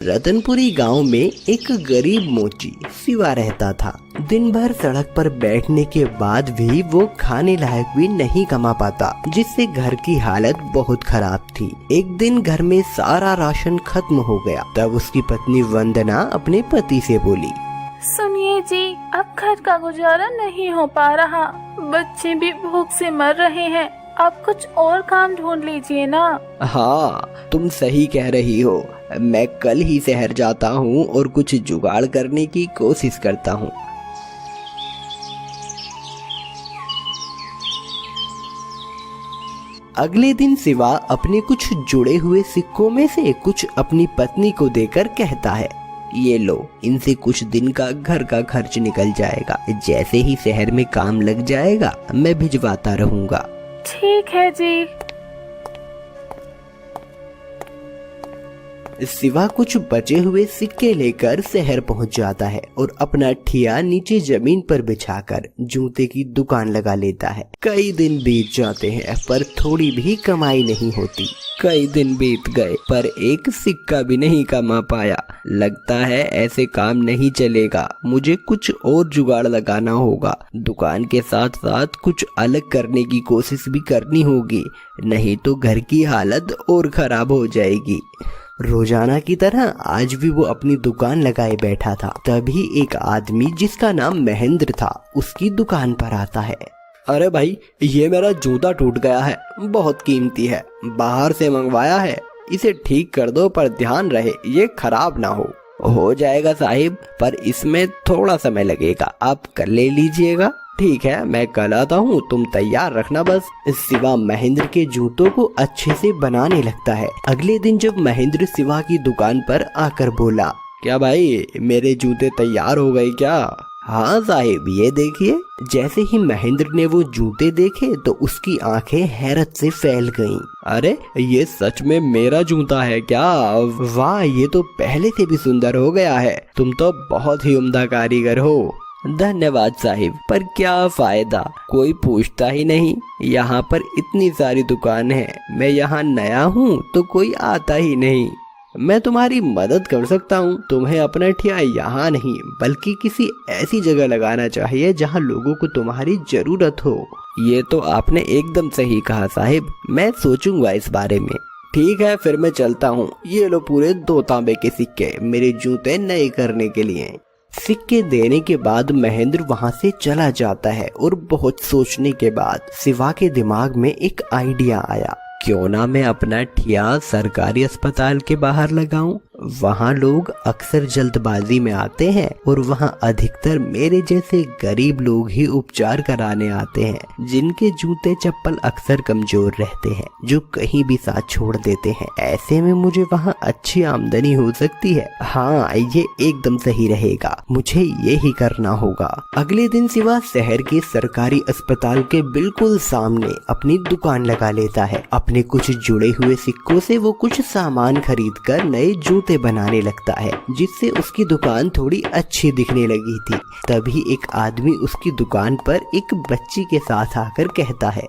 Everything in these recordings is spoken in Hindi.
रतनपुरी गांव में एक गरीब मोची शिवा रहता था। दिन भर सड़क पर बैठने के बाद भी वो खाने लायक भी नहीं कमा पाता, जिससे घर की हालत बहुत खराब थी। एक दिन घर में सारा राशन खत्म हो गया। तब उसकी पत्नी वंदना अपने पति से बोली, सुनिए जी, अब घर का गुजारा नहीं हो पा रहा, बच्चे भी भूख से मर रहे हैं, आप कुछ और काम ढूंढ लीजिए ना। हाँ, तुम सही कह रही हो। मैं कल ही शहर जाता हूँ और कुछ जुगाड़ करने की कोशिश करता हूँ। अगले दिन शिवा अपने कुछ जुड़े हुए सिक्कों में से कुछ अपनी पत्नी को देकर कहता है, ये लो, इनसे कुछ दिन का घर का खर्च निकल जाएगा। जैसे ही शहर में काम लग जाएगा मैं भिजवाता रहूंगा। ठीक है जी। शिवा कुछ बचे हुए सिक्के लेकर शहर पहुंच जाता है और अपना ठिया नीचे जमीन पर बिछाकर जूते की दुकान लगा लेता है। कई दिन बीत जाते हैं पर थोड़ी भी कमाई नहीं होती। कई दिन बीत गए पर एक सिक्का भी नहीं कमा पाया। लगता है ऐसे काम नहीं चलेगा, मुझे कुछ और जुगाड़ लगाना होगा। दुकान के साथ साथ कुछ अलग करने की कोशिश भी करनी होगी, नहीं तो घर की हालत और खराब हो जाएगी। रोजाना की तरह आज भी वो अपनी दुकान लगाए बैठा था। तभी एक आदमी जिसका नाम महेंद्र था उसकी दुकान पर आता है। अरे भाई, ये मेरा जूता टूट गया है, बहुत कीमती है, बाहर से मंगवाया है, इसे ठीक कर दो पर ध्यान रहे ये खराब ना हो जाएगा साहिब, पर इसमें थोड़ा समय लगेगा, आप कल ले लीजिएगा। ठीक है, मैं कल आता हूँ, तुम तैयार रखना बस। शिवा महेंद्र के जूतों को अच्छे से बनाने लगता है। अगले दिन जब महेंद्र शिवा की दुकान पर आकर बोला, क्या भाई मेरे जूते तैयार हो गए क्या? हाँ साहिब, ये देखिए। जैसे ही महेंद्र ने वो जूते देखे तो उसकी आंखें हैरत से फैल गईं। अरे ये सच में मेरा जूता है क्या? वाह, ये तो पहले से भी सुंदर हो गया है, तुम तो बहुत ही उम्दा कारीगर हो। धन्यवाद साहिब, पर क्या फायदा, कोई पूछता ही नहीं। यहाँ पर इतनी सारी दुकान है, मैं यहाँ नया हूँ तो कोई आता ही नहीं। मैं तुम्हारी मदद कर सकता हूँ। तुम्हें अपना ठिया यहाँ नहीं बल्कि किसी ऐसी जगह लगाना चाहिए जहाँ लोगों को तुम्हारी जरूरत हो। ये तो आपने एकदम सही कहा साहिब, मैं सोचूंगा इस बारे में। ठीक है, फिर मैं चलता हूँ। ये लो पूरे 2 तांबे के सिक्के, मेरे जूते नए करने के लिए। सिक्के देने के बाद महेंद्र वहां से चला जाता है और बहुत सोचने के बाद शिवा के दिमाग में एक आइडिया आया। क्यों ना मैं अपना ठिया सरकारी अस्पताल के बाहर लगाऊं? वहाँ लोग अक्सर जल्दबाजी में आते हैं और वहाँ अधिकतर मेरे जैसे गरीब लोग ही उपचार कराने आते हैं, जिनके जूते चप्पल अक्सर कमजोर रहते हैं, जो कहीं भी साथ छोड़ देते हैं। ऐसे में मुझे वहाँ अच्छी आमदनी हो सकती है। हाँ, ये एकदम सही रहेगा, मुझे ये ही करना होगा। अगले दिन शिवा शहर के सरकारी अस्पताल के बिल्कुल सामने अपनी दुकान लगा लेता है। अपने कुछ जुड़े हुए सिक्कों से वो कुछ सामान खरीद कर नए जूते बनाने लगता है, जिससे उसकी दुकान थोड़ी अच्छी दिखने लगी थी। तभी एक आदमी उसकी दुकान पर एक बच्ची के साथ आकर कहता है,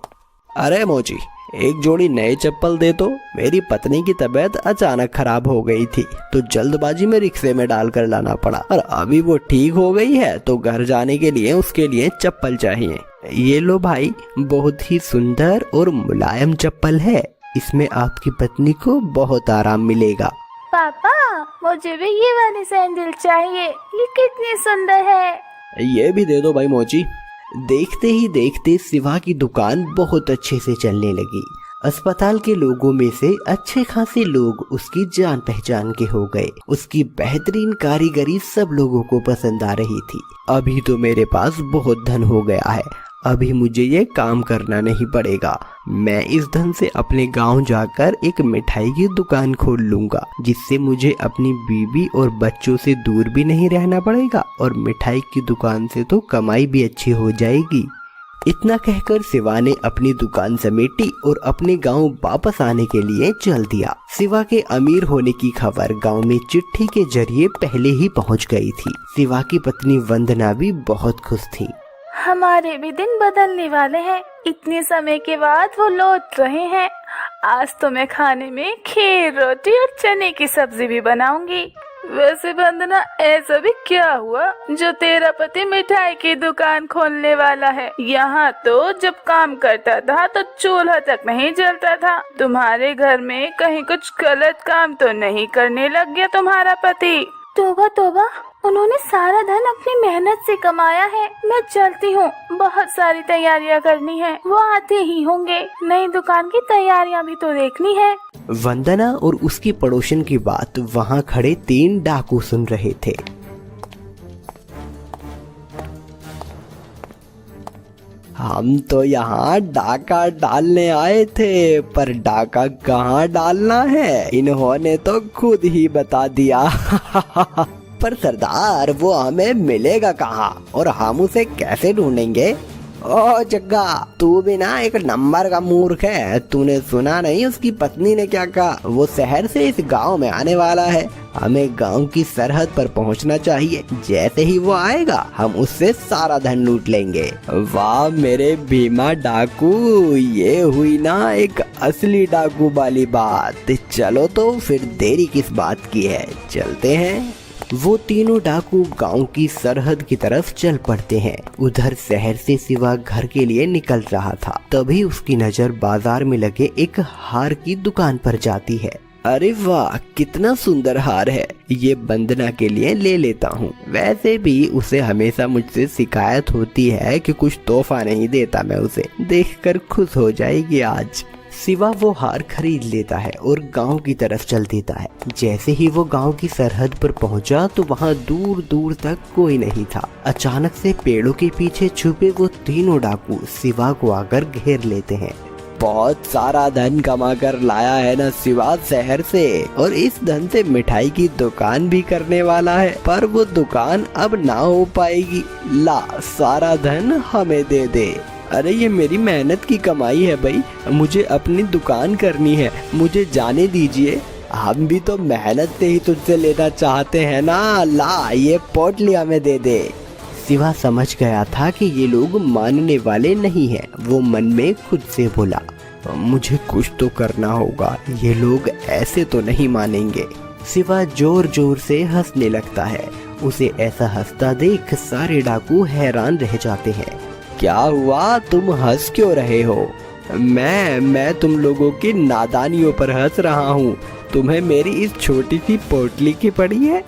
अरे मोची, एक जोड़ी नए चप्पल दे तो। मेरी पत्नी की तबीयत अचानक खराब हो गई थी तो जल्दबाजी में रिक्शे में डालकर लाना पड़ा, और अभी वो ठीक हो गई है तो घर जाने के लिए उसके लिए चप्पल चाहिए। ये लो भाई, बहुत ही सुंदर और मुलायम चप्पल है, इसमें आपकी पत्नी को बहुत आराम मिलेगा। पापा, मुझे भी ये वाली सैंडल चाहिए, ये कितनी सुंदर है। ये भी दे दो भाई मोची। देखते ही देखते शिवा की दुकान बहुत अच्छे से चलने लगी। अस्पताल के लोगों में से अच्छे खासे लोग उसकी जान पहचान के हो गए। उसकी बेहतरीन कारीगरी सब लोगों को पसंद आ रही थी। अभी तो मेरे पास बहुत धन हो गया है, अभी मुझे ये काम करना नहीं पड़ेगा। मैं इस धन से अपने गांव जाकर एक मिठाई की दुकान खोल लूंगा, जिससे मुझे अपनी बीवी और बच्चों से दूर भी नहीं रहना पड़ेगा, और मिठाई की दुकान से तो कमाई भी अच्छी हो जाएगी। इतना कहकर शिवा ने अपनी दुकान समेटी और अपने गांव वापस आने के लिए चल दिया। शिवा के अमीर होने की खबर गांव में चिट्ठी के जरिए पहले ही पहुंच गई थी। शिवा की पत्नी वंदना भी बहुत खुश थी। हमारे भी दिन बदलने वाले हैं, इतने समय के बाद वो लौट रहे हैं, आज तो मैं खाने में खीर, रोटी और चने की सब्जी भी बनाऊंगी। वैसे वंदना, ऐसा भी क्या हुआ जो तेरा पति मिठाई की दुकान खोलने वाला है? यहाँ तो जब काम करता था तो चूल्हा तक नहीं जलता था। तुम्हारे घर में कहीं कुछ गलत काम तो नहीं करने लग गया तुम्हारा पति? तोबा तोबा, उन्होंने सारा धन अपनी मेहनत से कमाया है। मैं चलती हूँ, बहुत सारी तैयारियाँ करनी है। वो आते ही होंगे, नई दुकान की तैयारियाँ भी तो देखनी है। वंदना और उसकी पड़ोसन की बात वहाँ खड़े 3 डाकू सुन रहे थे। हम तो यहाँ डाका डालने आए थे, पर डाका कहाँ डालना है इन्होंने तो खुद ही बता दिया। पर सरदार, वो हमें मिलेगा कहाँ और हम उसे कैसे ढूंढेंगे? ओ जग्गा, तू भी ना एक नंबर का मूर्ख है। तूने सुना नहीं उसकी पत्नी ने क्या कहा? वो शहर से इस गांव में आने वाला है। हमें गांव की सरहद पर पहुंचना चाहिए। जैसे ही वो आएगा हम उससे सारा धन लूट लेंगे। वाह मेरे भीमा डाकू, ये हुई ना एक असली डाकू वाली बात। चलो तो फिर देरी किस बात की है, चलते हैं। वो तीनों डाकू गांव की सरहद की तरफ चल पड़ते हैं। उधर शहर से शिवा घर के लिए निकल रहा था, तभी उसकी नजर बाजार में लगे एक हार की दुकान पर जाती है। अरे वाह, कितना सुंदर हार है, ये वंदना के लिए ले लेता हूँ। वैसे भी उसे हमेशा मुझसे शिकायत होती है कि कुछ तोहफा नहीं देता मैं उसे, देखकर खुश हो जाएगी आज। शिवा वो हार खरीद लेता है और गांव की तरफ चल देता है। जैसे ही वो गांव की सरहद पर पहुंचा तो वहां दूर दूर तक कोई नहीं था। अचानक से पेड़ों के पीछे छुपे वो तीनों डाकू शिवा को आकर घेर लेते हैं। बहुत सारा धन कमा कर लाया है ना शिवा शहर से, और इस धन से मिठाई की दुकान भी करने वाला है, पर वो दुकान अब ना हो पाएगी। ला, सारा धन हमें दे दे। अरे ये मेरी मेहनत की कमाई है भाई, मुझे अपनी दुकान करनी है, मुझे जाने दीजिए। हम भी तो मेहनत से ही तुझसे लेना चाहते हैं ना। ला, ये पोटली हमें दे दे। शिवा समझ गया था कि ये लोग मानने वाले नहीं हैं। वो मन में खुद से बोला, मुझे कुछ तो करना होगा, ये लोग ऐसे तो नहीं मानेंगे। शिवा जोर जोर से हंसने लगता है। उसे ऐसा हंसता देख सारे डाकू हैरान रह जाते हैं। क्या हुआ, तुम हंस क्यों रहे हो? मैं तुम लोगों की नादानियों पर हंस रहा हूँ। तुम्हें मेरी इस छोटी सी पोटली की पड़ी है?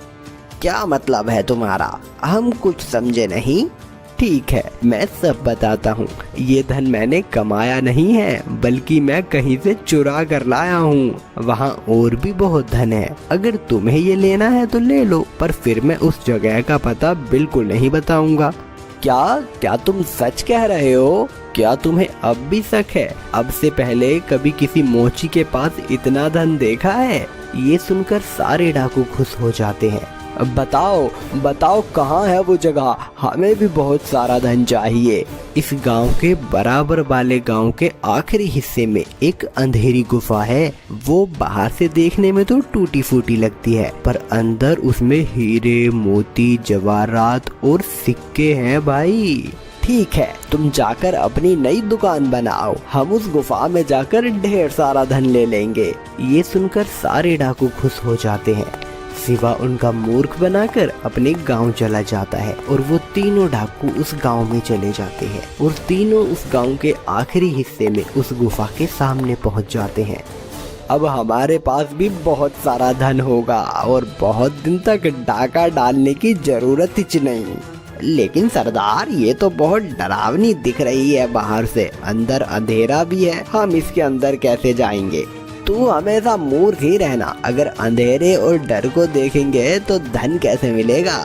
क्या मतलब है तुम्हारा? हम कुछ समझे नहीं। ठीक है, मैं सब बताता हूँ। ये धन मैंने कमाया नहीं है, बल्कि मैं कहीं से चुरा कर लाया हूँ। वहाँ और भी बहुत धन है, अगर तुम्हें ये लेना है तो ले लो, पर फिर मैं उस जगह का पता बिल्कुल नहीं बताऊंगा। क्या तुम सच कह रहे हो? क्या तुम्हें अब भी शक है? अब से पहले कभी किसी मोची के पास इतना धन देखा है? ये सुनकर सारे डाकू खुश हो जाते हैं। बताओ कहाँ है वो जगह, हमें भी बहुत सारा धन चाहिए। इस गांव के बराबर वाले गांव के आखिरी हिस्से में एक अंधेरी गुफा है। वो बाहर से देखने में तो टूटी फूटी लगती है, पर अंदर उसमें हीरे, मोती, जवाहरात और सिक्के हैं भाई। ठीक है, तुम जाकर अपनी नई दुकान बनाओ, हम उस गुफा में जाकर ढेर सारा धन ले लेंगे। ये सुनकर सारे डाकू खुश हो जाते हैं। शिवा उनका मूर्ख बनाकर अपने गांव चला जाता है और वो तीनों डाकू उस गांव में चले जाते हैं और तीनों उस गांव के आखिरी हिस्से में उस गुफा के सामने पहुंच जाते हैं। अब हमारे पास भी बहुत सारा धन होगा और बहुत दिन तक डाका डालने की जरूरत ही नहीं। लेकिन सरदार, ये तो बहुत डरावनी दिख रही है बाहर से, अंदर अंधेरा भी है, हम इसके अंदर कैसे जाएंगे? तू हमेशा मूर्ख ही रहना, अगर अंधेरे और डर को देखेंगे तो धन कैसे मिलेगा?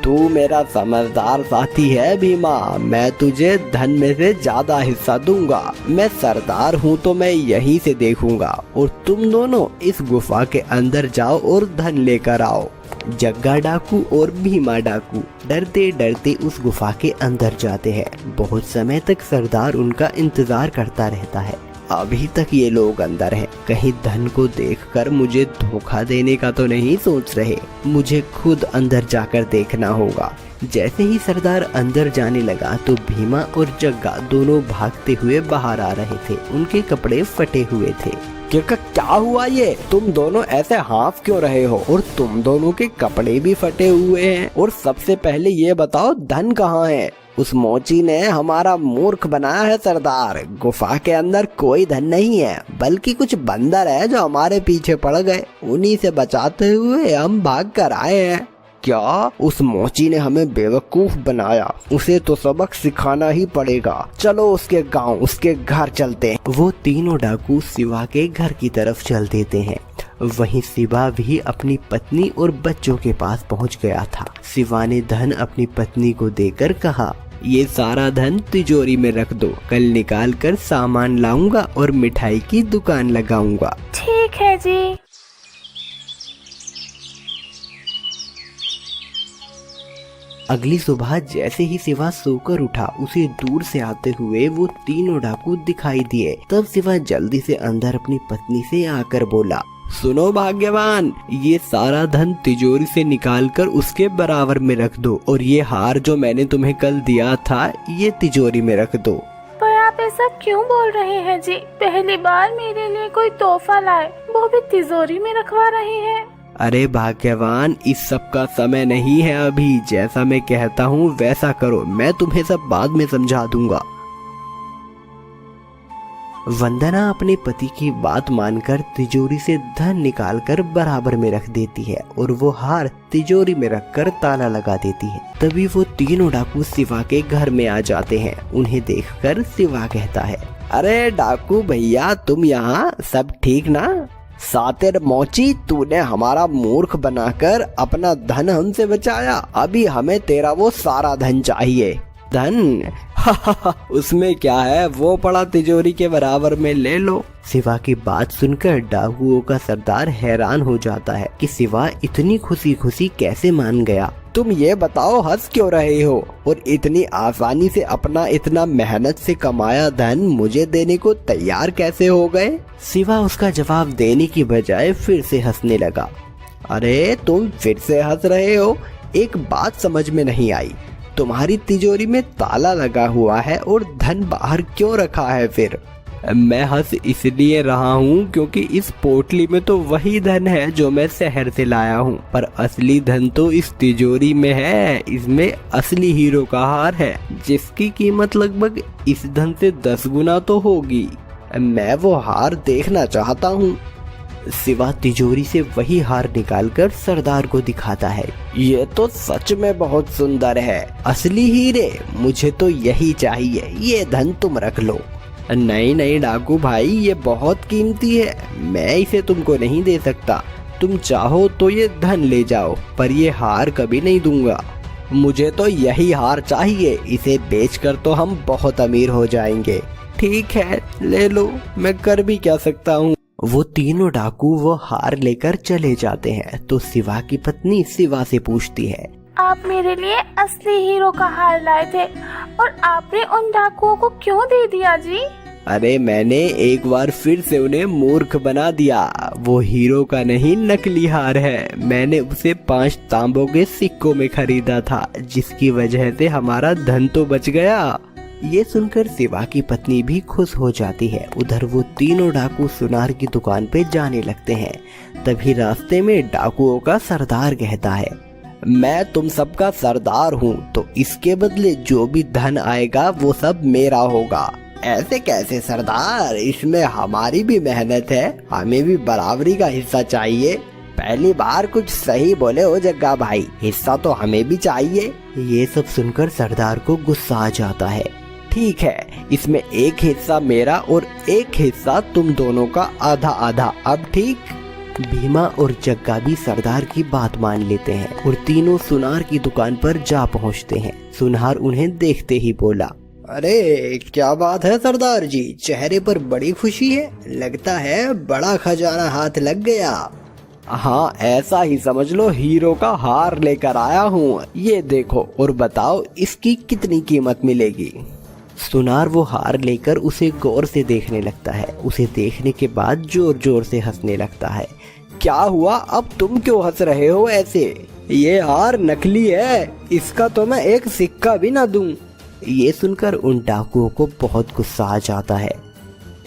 तू मेरा समझदार साथी है भीमा, मैं तुझे धन में से ज्यादा हिस्सा दूंगा। मैं सरदार हूँ तो मैं यहीं से देखूंगा और तुम दोनों इस गुफा के अंदर जाओ और धन लेकर आओ। जग्गा डाकू और भीमा डाकू डरते डरते उस गुफा के अंदर जाते हैं। बहुत समय तक सरदार उनका इंतजार करता रहता है। अभी तक ये लोग अंदर हैं, कहीं धन को देखकर मुझे धोखा देने का तो नहीं सोच रहे। मुझे खुद अंदर जाकर देखना होगा। जैसे ही सरदार अंदर जाने लगा तो भीमा और जग्गा दोनों भागते हुए बाहर आ रहे थे। उनके कपड़े फटे हुए थे। क्या हुआ ये? तुम दोनों ऐसे हाफ क्यों रहे हो? और तुम दोनों के कपड़े भी फटे हुए हैं। और सबसे पहले ये बताओ धन कहाँ है? उस मोची ने हमारा मूर्ख बनाया है सरदार। गुफा के अंदर कोई धन नहीं है, बल्कि कुछ बंदर है जो हमारे पीछे पड़ गए। उन्हीं से बचाते हुए हम भाग कर आए हैं। क्या? उस मोची ने हमें बेवकूफ बनाया? उसे तो सबक सिखाना ही पड़ेगा। चलो उसके गांव, उसके घर चलते हैं। वो तीनों डाकू शिवा के घर की तरफ चल देते हैं। वहीं शिवा भी अपनी पत्नी और बच्चों के पास पहुंच गया था। शिवा ने धन अपनी पत्नी को देकर कहा, ये सारा धन तिजोरी में रख दो, कल निकाल कर सामान लाऊंगा और मिठाई की दुकान लगाऊंगा। ठीक है जी। अगली सुबह जैसे ही शिवा सोकर उठा, उसे दूर से आते हुए वो तीनों डाकू दिखाई दिए। तब शिवा जल्दी से अंदर अपनी पत्नी से आकर बोला, सुनो भाग्यवान, ये सारा धन तिजोरी से निकालकर उसके बराबर में रख दो, और ये हार जो मैंने तुम्हें कल दिया था ये तिजोरी में रख दो। पर आप ऐसा क्यों बोल रहे हैं जी? पहली बार मेरे लिए कोई तोहफा लाए, वो भी तिजोरी में रखवा रहे हैं। अरे भाग्यवान, इस सब का समय नहीं है अभी। जैसा मैं कहता हूँ वैसा करो, मैं तुम्हें सब बाद में समझा दूंगा। वंदना अपने पति की बात मानकर तिजोरी से धन निकालकर बराबर में रख देती है और वो हार तिजोरी में रखकर ताला लगा देती है। तभी वो तीनों डाकू शिवा के घर में आ जाते हैं। उन्हें देखकर शिवा कहता है, अरे डाकू भैया, तुम यहाँ? सब ठीक ना? सातिर मोची, तूने हमारा मूर्ख बनाकर अपना धन हमसे बचाया। अभी हमें तेरा वो सारा धन चाहिए। धन? उसमें क्या है, वो पड़ा तिजोरी के बराबर में, ले लो। शिवा की बात सुनकर डाकुओं का सरदार हैरान हो जाता है कि शिवा इतनी खुशी खुशी कैसे मान गया। तुम ये बताओ, हंस क्यों रहे हो? और इतनी आसानी से अपना इतना मेहनत से कमाया धन मुझे देने को तैयार कैसे हो गए? शिवा उसका जवाब देने की बजाय फिर से हंसने लगा। अरे तुम फिर से हंस रहे हो? एक बात समझ में नहीं आई, तुम्हारी तिजोरी में ताला लगा हुआ है और धन बाहर क्यों रखा है फिर? मैं हंस इसलिए रहा हूँ क्योंकि इस पोटली में तो वही धन है जो मैं शहर से लाया हूँ, पर असली धन तो इस तिजोरी में है। इसमें असली हीरो का हार है, जिसकी कीमत लगभग इस धन से 10 गुना तो होगी। मैं वो हार देखना चाहता हूँ। शिवा तिजोरी से वही हार निकालकर सरदार को दिखाता है। ये तो सच में बहुत सुंदर है, असली हीरे, मुझे तो यही चाहिए। ये धन तुम रख लो। नहीं नहीं डाकू भाई, ये बहुत कीमती है, मैं इसे तुमको नहीं दे सकता। तुम चाहो तो ये धन ले जाओ, पर ये हार कभी नहीं दूंगा। मुझे तो यही हार चाहिए, इसे बेचकर तो हम बहुत अमीर हो जाएंगे। ठीक है, ले लो, मैं कर भी क्या सकता हूँ। वो तीनों डाकू वो हार लेकर चले जाते हैं तो शिवा की पत्नी शिवा से पूछती है, आप मेरे लिए असली हीरो का हार लाए थे और आपने उन डाकुओं को क्यों दे दिया जी? अरे मैंने एक बार फिर से उन्हें मूर्ख बना दिया। वो हीरो का नहीं, नकली हार है। मैंने उसे 5 तांबों के सिक्कों में खरीदा था, जिसकी वजह से हमारा धन तो बच गया। ये सुनकर शिवा की पत्नी भी खुश हो जाती है। उधर वो तीनों डाकू सुनार की दुकान पे जाने लगते हैं। तभी रास्ते में डाकुओं का सरदार कहता है, मैं तुम सबका सरदार हूँ, तो इसके बदले जो भी धन आएगा वो सब मेरा होगा। ऐसे कैसे सरदार? इसमें हमारी भी मेहनत है, हमें भी बराबरी का हिस्सा चाहिए। पहली बार कुछ सही बोले हो जग्गा भाई, हिस्सा तो हमें भी चाहिए। ये सब सुनकर सरदार को गुस्सा आ जाता है। ठीक है, इसमें एक हिस्सा मेरा और एक हिस्सा तुम दोनों का आधा आधा। अब ठीक? भीमा और जग्गा भी सरदार की बात मान लेते हैं और तीनों सुनार की दुकान पर जा पहुंचते हैं। सुनार उन्हें देखते ही बोला, अरे क्या बात है सरदार जी, चेहरे पर बड़ी खुशी है, लगता है बड़ा खजाना हाथ लग गया। हाँ ऐसा ही समझ लो, हीरो का हार लेकर आया हूँ, ये देखो और बताओ इसकी कितनी कीमत मिलेगी। सुनार वो हार लेकर उसे गौर से देखने लगता है। उसे देखने के बाद जोर जोर से हंसने लगता है। क्या हुआ, अब तुम क्यों हंस रहे हो ऐसे? ये हार नकली है, इसका तो मैं एक सिक्का भी ना दूं। ये सुनकर उन डाकुओं को बहुत गुस्सा आ जाता है।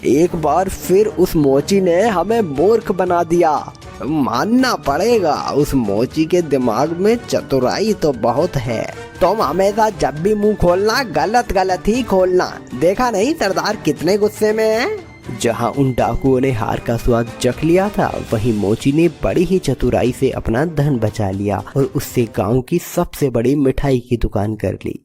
एक बार फिर उस मोची ने हमें मूर्ख बना दिया। मानना पड़ेगा, उस मोची के दिमाग में चतुराई तो बहुत है। तुम हमेशा जब भी मुंह खोलना गलत गलत ही खोलना। देखा नहीं सरदार कितने गुस्से में है। जहां उन डाकुओं ने हार का स्वाद चख लिया था, वहीं मोची ने बड़ी ही चतुराई से अपना धन बचा लिया और उससे गांव की सबसे बड़ी मिठाई की दुकान कर ली।